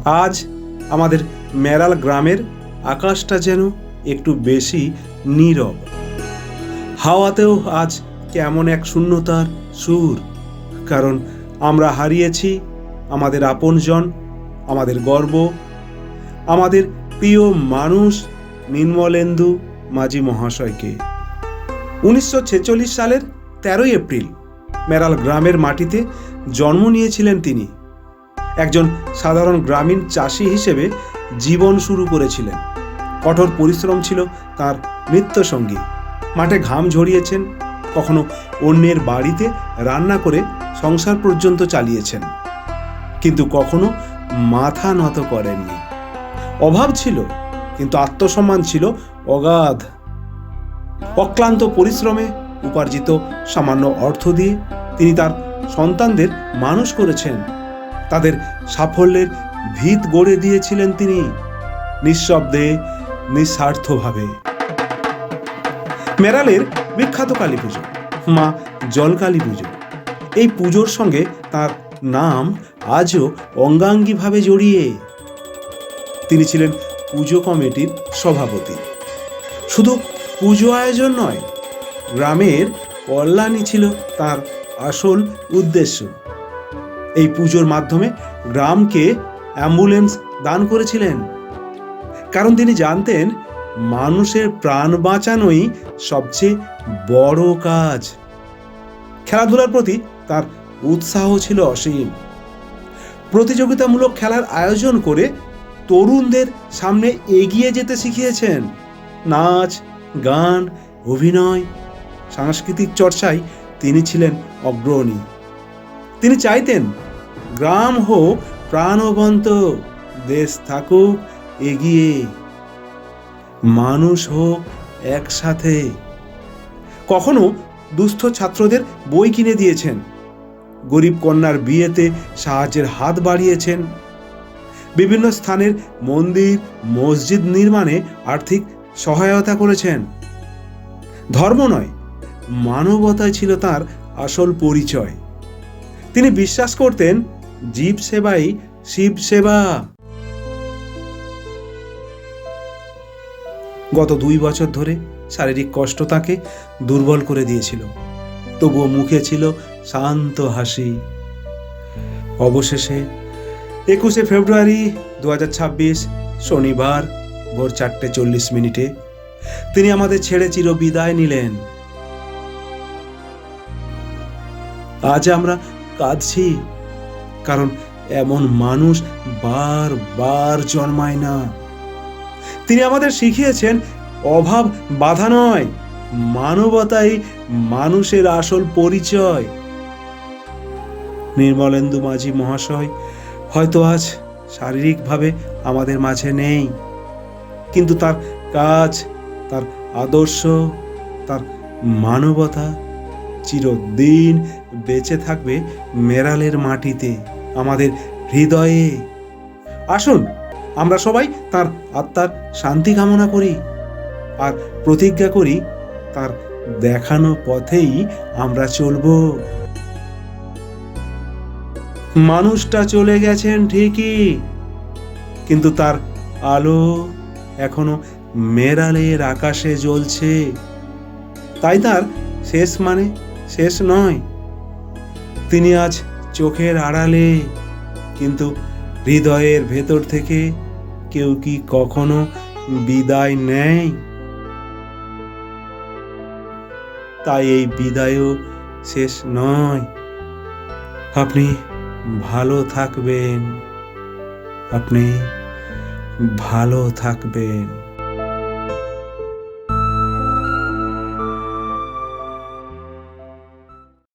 আজ আমাদের মেরাল গ্রামের আকাশটা যেন একটু বেশি নীরব। হাওয়াতেও আজ কেমন এক শূন্যতার সুর, কারণ আমরা হারিয়েছি আমাদের আপনজন, আমাদের গর্ব, আমাদের প্রিয় মানুষ নির্মলেন্দু মাঝি মহাশয়কে। 1946 সালের 13 এপ্রিল মেরাল গ্রামের মাটিতে জন্ম নিয়েছিলেন তিনি। একজন সাধারণ গ্রামীণ চাষি হিসেবে জীবন শুরু করেছিলেন। কঠোর পরিশ্রম ছিল তার নিত্যসঙ্গী। মাঠে ঘাম ঝরিয়েছেন, কখনো অন্যের বাড়িতে রান্না করে সংসার পর্যন্ত চালিয়েছেন, কিন্তু কখনো মাথা নত করেননি। অভাব ছিল, কিন্তু আত্মসম্মান ছিল অগাধ। অক্লান্ত পরিশ্রমে উপার্জিত সামান্য অর্থ দিয়ে তিনি তার সন্তানদের মানুষ করেছেন। তাদের সাফল্যের ভিত গড়ে দিয়েছিলেন তিনি নিঃশব্দে, নিঃস্বার্থভাবে। মেরালের বিখ্যাত কালী পুজো, মা জলকালী পুজো, এই পুজোর সঙ্গে তার নাম আজও অঙ্গাঙ্গিভাবে জড়িয়ে। তিনি ছিলেন পুজো কমিটির সভাপতি। শুধু পুজো আয়োজন নয়, গ্রামের কল্যাণই ছিল তার আসল উদ্দেশ্য। এই পুজোর মাধ্যমে গ্রামকে অ্যাম্বুলেন্স দান করেছিলেন, কারণ তিনি জানতেন মানুষের প্রাণ বাঁচানোই সবচেয়ে বড় কাজ। খেলাধুলার প্রতি তার উৎসাহ ছিল অসীম। প্রতিযোগিতামূলক খেলার আয়োজন করে তরুণদের সামনে এগিয়ে যেতে শিখিয়েছেন। নাচ, গান, অভিনয়, সাংস্কৃতিক চর্চায় তিনি ছিলেন অগ্রণী। তিনি চাইতেন গ্রাম হোক প্রাণবন্ত, দেশ থাকুক এগিয়ে, মানুষ হোক একসাথে। কখনো দুস্থ ছাত্রদের বই কিনে দিয়েছেন, গরিব কন্যার বিয়েতে সাহায্যের হাত বাড়িয়েছেন, বিভিন্ন স্থানের মন্দির মসজিদ নির্মাণে আর্থিক সহায়তা করেছেন। ধর্ম নয়, মানবতাই ছিল তার আসল পরিচয়। তিনি বিশ্বাস করতেন জীব সেবাই শিব সেবা। গত 2 বছর ধরে শারীরিক কষ্ট তাকে দুর্বল করে দিয়েছিল, তবুও মুখে ছিল শান্ত হাসি। অবশেষে 21 ফেব্রুয়ারি 2026 শনিবার ভোর 4:40 তিনি আমাদের ছেড়ে চির বিদায় নিলেন। আজ আমরা কাঁদছি, কারণ এমন মানুষ বারবার জন্মায় না। তিনি আমাদের শিখিয়েছেন অভাব বাধা নয়, মানবতাই মানুষের আসল পরিচয়। নির্মলেন্দু মাঝি মহাশয় হয়তো আজ শারীরিকভাবে আমাদের মাঝে নেই, কিন্তু তার কাজ, তার আদর্শ, তার মানবতা চিরদিন বেঁচে থাকবে মেরালের মাটিতে, আমাদের হৃদয়ে। আসুন আমরা সবাই তার আত্মার শান্তি কামনা করি আর প্রতিজ্ঞা করি তার দেখানো পথেই আমরা চলব। মানুষটা চলে গেছেন ঠিকই, কিন্তু তার আলো এখনো মেরালের আকাশে জ্বলছে। তাই তার শেষ মানে শেষ নয়। তিনি আজ চোখের আড়ালে, কিন্তু হৃদয়ের ভেতর থেকে কেউ কি কখনো বিদায় নেয়? তাই এই বিদায়ও শেষ নয়। আপনি ভালো থাকবেন, আপনি ভালো থাকবেন।